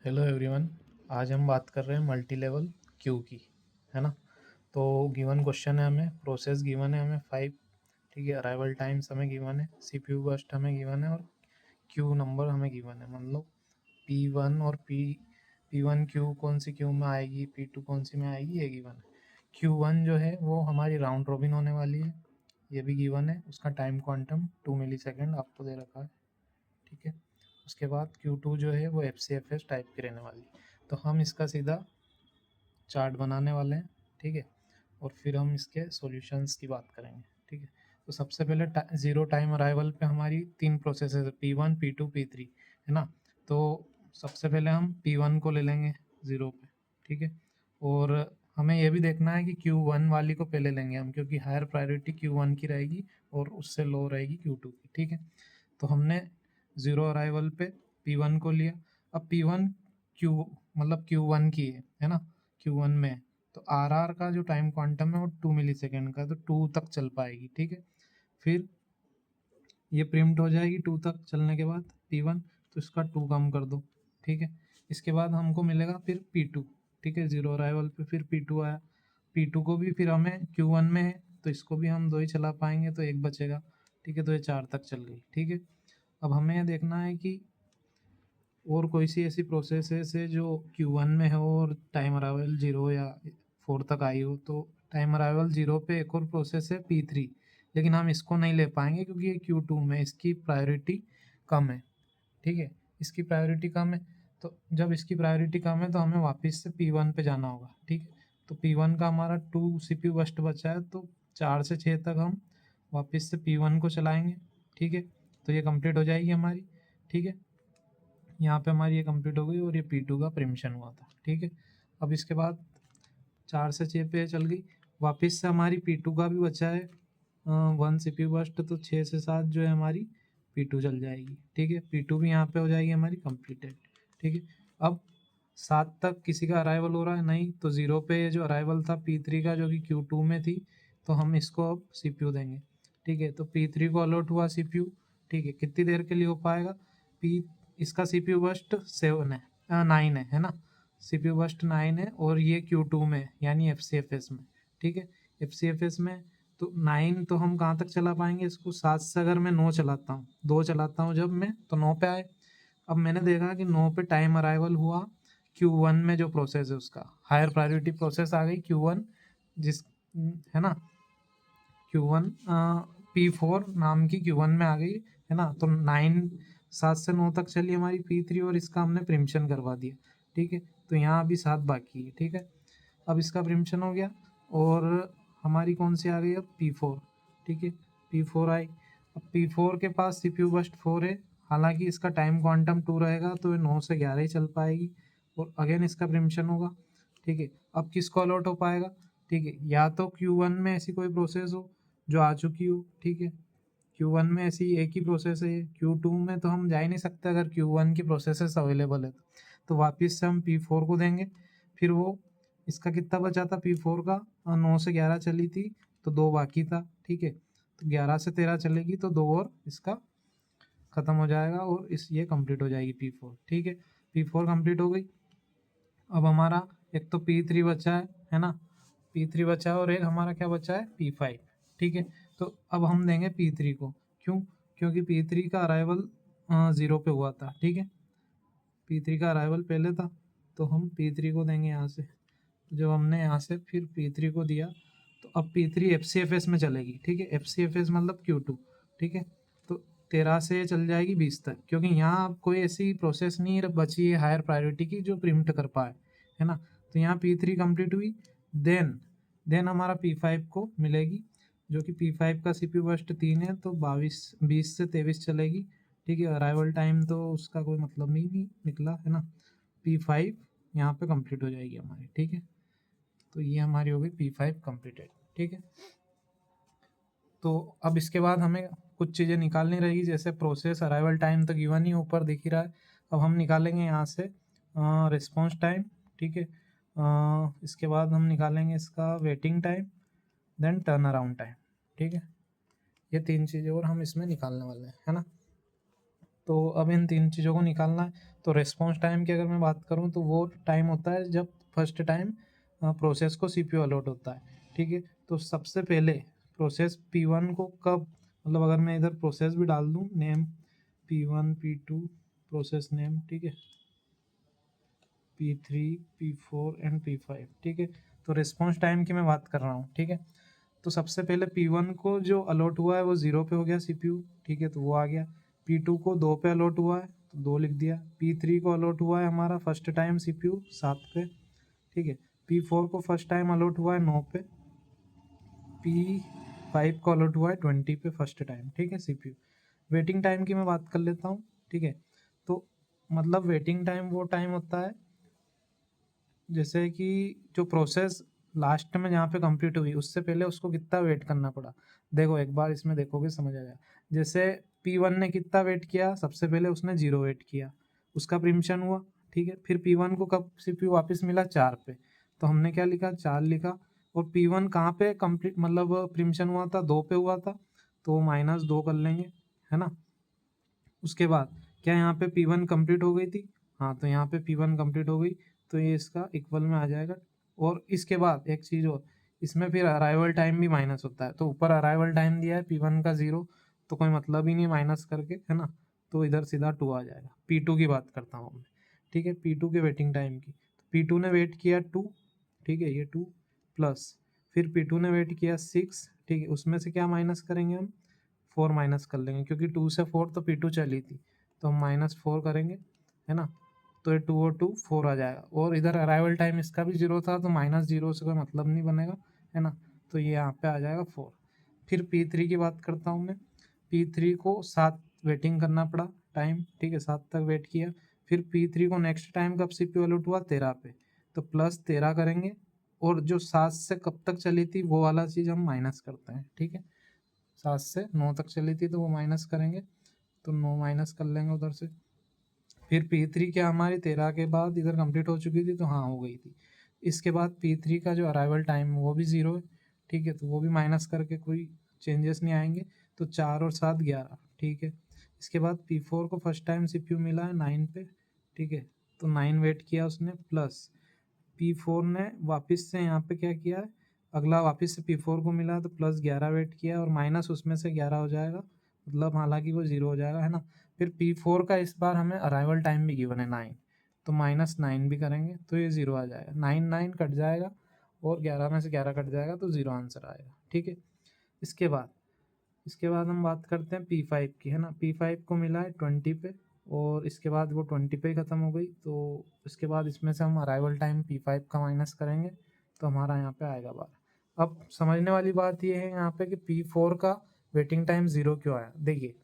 Hello everyone. आज हम बात कर रहे हैं मल्टी लेवल क्यू की, है ना। तो गिवन क्वेश्चन है, हमें प्रोसेस गिवन है, हमें 5, ठीक है। अराइवल टाइम्स हमें गिवन है, सीपीयू बर्स्ट हमें गिवन है और क्यू नंबर हमें गिवन है। मान लो P1 और P1 क्यू कौन सी क्यू में आएगी, P2 कौन सी में आएगी, ये गिवन है। Q1 जो है वो हमारी राउंड रॉबिन होने वाली है, ये भी गिवन है। उसका टाइम क्वांटम 2 मिली सेकेंड आपको दे रखा है, ठीक है। उसके बाद Q2 जो है वो FCFS टाइप की रहने वाली है। तो हम इसका सीधा चार्ट बनाने वाले हैं, ठीक है। और फिर हम इसके सॉल्यूशंस की बात करेंगे, ठीक है। तो सबसे पहले ज़ीरो टाइम अराइवल पे हमारी 3 प्रोसेस है, P1 P2 P3, है ना। तो सबसे पहले हम P1 को ले लेंगे ज़ीरो पे, ठीक है। और हमें ये भी देखना है कि Q1 वाली को पहले लेंगे हम, क्योंकि हायर प्रायोरिटी Q1 की रहेगी और उससे लो रहेगी Q2 की, ठीक है। तो हमने ज़ीरो अराइवल पे P1 को लिया। अब P1 Q मतलब Q1 की है ना, Q1 में है। तो RR का जो टाइम क्वांटम है वो 2 मिली सेकेंड का, तो 2 तक चल पाएगी, ठीक है। फिर ये प्रिंट हो जाएगी 2 तक चलने के बाद P1, तो इसका 2 कम कर दो, ठीक है। इसके बाद हमको मिलेगा फिर P2, ठीक है। ज़ीरो अराइवल पे फिर P2 आया। P2 को भी फिर हमें Q1 में है, तो इसको भी हम 2 ही चला पाएंगे, तो एक बचेगा, ठीक है। तो ये 4 तक चल गई, ठीक है। अब हमें यह देखना है कि और कोई सी ऐसी प्रोसेस है जो Q1 में है और टाइम अराइवल 0 या 4 तक आई हो। तो टाइम अराइवल 0 पे एक और प्रोसेस है P3, लेकिन हम इसको नहीं ले पाएंगे क्योंकि ये Q2 में, इसकी प्रायोरिटी कम है, ठीक है। इसकी प्रायोरिटी कम है, तो जब इसकी प्रायोरिटी कम है तो हमें वापस से P1 पे जाना होगा, ठीक है। तो P1 का हमारा 2 CPU बस्ट बचा है, तो 4 से 6 तक हम वापस से P1 को चलाएंगे, ठीक है। तो ये कंप्लीट हो जाएगी हमारी, ठीक है। यहाँ पे हमारी ये कंप्लीट हो गई और ये P2 का प्रिमिशन हुआ था, ठीक है। अब इसके बाद 4 से 6 पे चल गई, वापस से हमारी P2 का भी बचा है 1 CPU बस्ट, तो 6 से 7 जो है हमारी P2 चल जाएगी, ठीक है। P2 भी यहाँ पे हो जाएगी हमारी कंप्लीटेड, ठीक है। अब 7 तक किसी का अराइवल हो रहा है नहीं, तो 0 पे जो अराइवल था P3 का, जो कि Q2 में थी, तो हम इसको अब CPU देंगे, ठीक है। तो P3 को अलॉट हुआ CPU, ठीक है। कितनी देर के लिए हो पाएगा, P इसका CPU बस्ट 7 है, 9 है ना। CPU बस्ट 9 है और ये Q2 में यानी FCFS में, ठीक है। FCFS में तो 9 तो हम कहाँ तक चला पाएंगे इसको, 7 से अगर मैं 9 चलाता हूँ, 2 चलाता हूँ जब मैं, तो 9 पे आए। अब मैंने देखा कि 9 पे टाइम अराइवल हुआ Q1 में, जो प्रोसेस है उसका हायर प्रायोरिटी प्रोसेस आ गई Q1, जिस है ना, Q1 P4 नाम की Q1 में आ गई, है ना। तो 7 से 9 तक चली हमारी P3 और इसका हमने प्रिमिशन करवा दिया, ठीक है। तो यहाँ अभी 7 बाकी है, ठीक है। अब इसका प्रिमिशन हो गया और हमारी कौन सी आ गई अब, P4, ठीक है। P4 आई। अब P4 के पास CPU बस्ट 4 है, हालांकि इसका टाइम क्वांटम 2 रहेगा, तो 9 से 11 ही चल पाएगी और अगेन इसका प्रिमिशन होगा, ठीक है। अब किसको अलॉट हो पाएगा, ठीक है। या तो Q1 में ऐसी कोई प्रोसेस हो जो आ चुकी हो, ठीक है। Q1 में ऐसी एक ही प्रोसेस है, Q2 में तो हम जा ही नहीं सकते अगर Q1 की प्रोसेसेस अवेलेबल है, तो वापस से हम P4 को देंगे। फिर वो इसका कितना बचा था P4 का, 9 से 11 चली थी, तो 2 बाकी था, ठीक है। तो 11 से 13 चलेगी, तो 2 और इसका ख़त्म हो जाएगा और इस ये कंप्लीट हो जाएगी P4, ठीक है। P4 कंप्लीट हो गई। अब हमारा एक तो P3 बचा है ना, P3 बचा है और एक हमारा क्या बचा है, P5, ठीक है। तो अब हम देंगे P3 को, क्यों, क्योंकि P3 का अराइवल 0 पे हुआ था, ठीक है। P3 का अराइवल पहले था, तो हम P3 को देंगे यहाँ से। जब हमने यहाँ से फिर P3 को दिया, तो अब P3 FCFS में चलेगी, ठीक है। FCFS मतलब Q2, ठीक है। तो 13 से चल जाएगी 20 तक, क्योंकि यहाँ अब कोई ऐसी प्रोसेस नहीं बची है हायर प्रायोरिटी की जो प्रिंट कर पाए, है ना। तो यहाँ P3 कंप्लीट हुई, देन हमारा P5 को मिलेगी, जो कि P5 का CPU बस्ट 3 है, तो 20 से 23 चलेगी, ठीक है। अराइवल टाइम तो उसका कोई मतलब नहीं निकला, है ना। P5 यहाँ पे कंप्लीट हो जाएगी हमारी, ठीक है। तो ये हमारी हो गई P5 कंप्लीटेड, ठीक है। तो अब इसके बाद हमें कुछ चीज़ें निकालनी रहेगी, जैसे प्रोसेस अराइवल टाइम तो गिवन ही ऊपर दिख ही रहा है। अब हम निकालेंगे यहाँ से रिस्पॉन्स टाइम, ठीक है। इसके बाद हम निकालेंगे इसका waiting time, then turn around time, ठीक है। ये 3 चीज़ें और हम इसमें निकालने वाले हैं, है ना। तो अब इन 3 चीज़ों को निकालना है। तो रिस्पॉन्स टाइम की अगर मैं बात करूँ तो वो टाइम होता है जब फर्स्ट टाइम प्रोसेस को सीपीयू अलॉट होता है, ठीक है। तो सबसे पहले प्रोसेस P1 को कब, मतलब अगर मैं इधर प्रोसेस भी डाल दूँ, name P1 P2 process name, ठीक है, P3 P4 एंड P5, ठीक है। तो रिस्पॉन्स टाइम की मैं बात कर रहा हूँ, ठीक है। तो सबसे पहले P1 को जो अलॉट हुआ है वो 0 पे हो गया सीपीयू, ठीक है, तो वो आ गया। P2 को 2 पे अलॉट हुआ है तो 2 लिख दिया। P3 को अलॉट हुआ है हमारा फर्स्ट टाइम सीपीयू 7 पे, ठीक है। P4 को फर्स्ट टाइम अलॉट हुआ है 9 पे। P5 को अलॉट हुआ है 20 पे फर्स्ट टाइम, ठीक है, सीपीयू। वेटिंग टाइम की मैं बात कर लेता हूँ, ठीक है। तो मतलब वेटिंग टाइम वो टाइम होता है जैसे कि जो प्रोसेस लास्ट में जहाँ पे कंप्लीट हुई उससे पहले उसको कितना वेट करना पड़ा। देखो एक बार इसमें देखोगे समझ आ जाएगा। जैसे P1 ने कितना वेट किया, सबसे पहले उसने 0 वेट किया, उसका प्रिम्पशन हुआ, ठीक है। फिर P1 को कब सीपीयू वापस मिला 4 पे, तो हमने क्या लिखा 4 लिखा। और P1 कहाँ पे कंप्लीट मतलब प्रिम्पशन हुआ था, 2 पे हुआ था, तो -2 कर लेंगे, है ना। उसके बाद क्या यहाँ पे P1 कंप्लीट हो गई थी, हाँ, तो यहाँ पे P1 कंप्लीट हो गई, तो ये इसका इक्वल में आ जाएगा। और इसके बाद एक चीज़ और, इसमें फिर अराइवल टाइम भी माइनस होता है। तो ऊपर अराइवल टाइम दिया है P1 का 0, तो कोई मतलब ही नहीं माइनस करके, है ना। तो इधर सीधा 2 आ जाएगा। P2 की बात करता हूँ मैं, ठीक है, P2 के वेटिंग टाइम की। P2 ने वेट किया 2, ठीक है, ये 2 प्लस, फिर P2 ने वेट किया 6, ठीक है, उसमें से क्या माइनस करेंगे हम, 4 माइनस कर लेंगे, क्योंकि 2 से 4 तो P2 चली थी, तो हम -4 करेंगे, है ना। तो ये 2 और 2 4 आ जाएगा। और इधर अराइवल टाइम इसका भी 0 था, तो -0 से कोई मतलब नहीं बनेगा, है ना। तो ये यहाँ पे आ जाएगा 4। फिर P3 की बात करता हूँ मैं। P3 को 7 वेटिंग करना पड़ा टाइम, ठीक है, 7 तक वेट किया। फिर P3 को नेक्स्ट टाइम कब सीपीयू अलॉट हुआ, 13 पे, तो +13 करेंगे। और जो 7 से कब तक चली थी वो वाला चीज़ हम माइनस करते हैं, ठीक है। 7 से 9 तक चली थी तो वो माइनस करेंगे, तो 9 माइनस कर लेंगे उधर से। फिर P3 क्या हमारी 13 के बाद इधर कंप्लीट हो चुकी थी, तो हाँ हो गई थी। इसके बाद P3 का जो अराइवल टाइम वो भी 0 है, ठीक है, तो वो भी माइनस करके कोई चेंजेस नहीं आएंगे। तो 4 और 7 11, ठीक है। इसके बाद P4 को फर्स्ट टाइम सीपीयू मिला है 9 पे, ठीक है, तो 9 वेट किया उसने, प्लस P4 ने वापस से यहाँ पे क्या किया है, अगला वापस से P4 को मिला तो +11 वेट किया और माइनस उसमें से 11 हो जाएगा, मतलब हालांकि वो 0 हो जाएगा, है ना। फिर P4 का इस बार हमें अराइवल टाइम भी गिवन है 9, तो -9 भी करेंगे तो ये 0 आ जाएगा। 9 9 कट जाएगा और 11 में से 11 कट जाएगा, तो 0 आंसर आएगा, ठीक है। इसके बाद हम बात करते हैं P5 की, है ना। P5 को मिला है 20 पे, और इसके बाद वो 20 पे ही ख़त्म हो गई। तो इसके बाद इसमें से हम अराइवल टाइम P5 का माइनस करेंगे, तो हमारा यहाँ पे आएगा 12। अब समझने वाली बात ये है यहाँ पे कि P4 का वेटिंग टाइम 0 क्यों आया। देखिए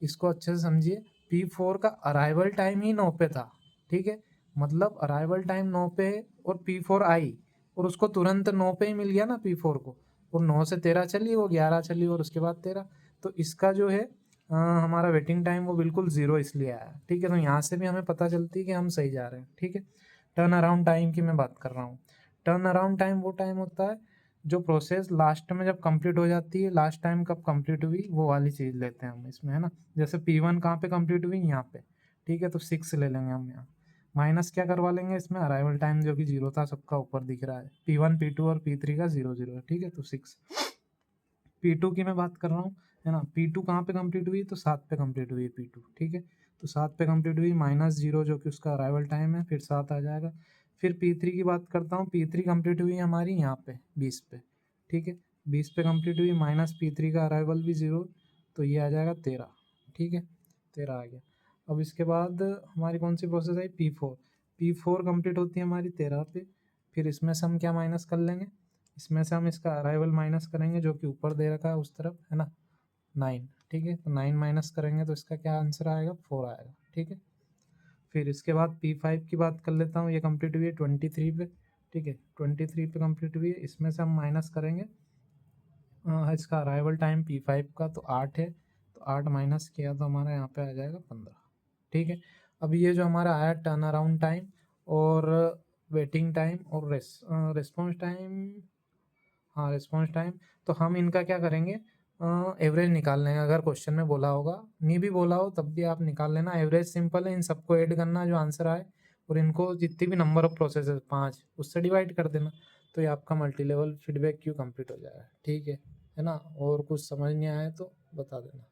इसको अच्छे से समझिए। P4 का अराइवल टाइम ही 9 पे था, ठीक है, मतलब अराइवल टाइम 9 पे है और P4 आई और उसको तुरंत 9 पे ही मिल गया ना P4 को, और 9 से 13 चली, वो 11 चली और उसके बाद 13। तो इसका जो है हमारा वेटिंग टाइम वो बिल्कुल 0 इसलिए आया, ठीक है। तो यहाँ से भी हमें पता चलती है कि हम सही जा रहे हैं, ठीक है। टर्न अराउंड टाइम की मैं बात कर रहा हूँ। टर्न अराउंड टाइम वो टाइम होता है जो प्रोसेस लास्ट में जब कंप्लीट हो जाती है, लास्ट टाइम कब कंप्लीट हुई वो वाली चीज़ लेते हैं हम इसमें, है ना। जैसे P1 कहाँ पे कंप्लीट हुई, यहाँ पे, ठीक है, तो 6 ले लेंगे हम यहाँ। माइनस क्या करवा लेंगे इसमें, अराइवल टाइम जो कि 0 था सबका ऊपर दिख रहा है, P1 P2 और P3 का 0 0 है, ठीक है, तो 6। P2 की मैं बात कर रहा हूँ, है ना। P2 कहाँ पे कंप्लीट हुई, तो 7 पे कंप्लीट हुई है P2, ठीक है। तो 7 पे कंप्लीट हुई, -0 जो कि उसका अराइवल टाइम है, फिर 7 आ जाएगा। फिर P3 की बात करता हूँ। P3 कंप्लीट हुई हमारी यहाँ पे 20 पे, ठीक है, 20 पे कंप्लीट हुई, माइनस P3 का अराइवल भी 0, तो ये आ जाएगा 13, ठीक है, 13 आ गया। अब इसके बाद हमारी कौन सी प्रोसेस आई, P4 कंप्लीट होती है हमारी 13 पे। फिर इसमें से हम क्या माइनस कर लेंगे, इसमें से हम इसका अराइवल माइनस करेंगे जो कि ऊपर दे रखा है उस तरफ, है ना, 9, ठीक है। तो 9 माइनस करेंगे तो इसका क्या आंसर आएगा, 4 आएगा, ठीक है। फिर इसके बाद P5 की बात कर लेता हूँ। ये कंप्लीट हुई है 23 पे, ठीक है, 23 पे कंप्लीट हुई है। इसमें से हम माइनस करेंगे इसका अराइवल टाइम P5 का, तो 8 है, तो 8 माइनस किया तो हमारा यहाँ पे आ जाएगा 15, ठीक है। अब ये जो हमारा आया टर्न अराउंड टाइम और वेटिंग टाइम और रिस्पॉन्स टाइम, हाँ रिस्पॉन्स टाइम, तो हम इनका क्या करेंगे, एवरेज निकालना है, अगर क्वेश्चन में बोला होगा, नहीं भी बोला हो तब भी आप निकाल लेना। एवरेज सिंपल है, इन सबको ऐड करना जो आंसर आए और इनको जितनी भी नंबर ऑफ प्रोसेस 5 उससे डिवाइड कर देना, तो ये आपका multi level feedback queue complete हो जाएगा। ठीक है ना? और कुछ समझ नहीं आया तो बता देना।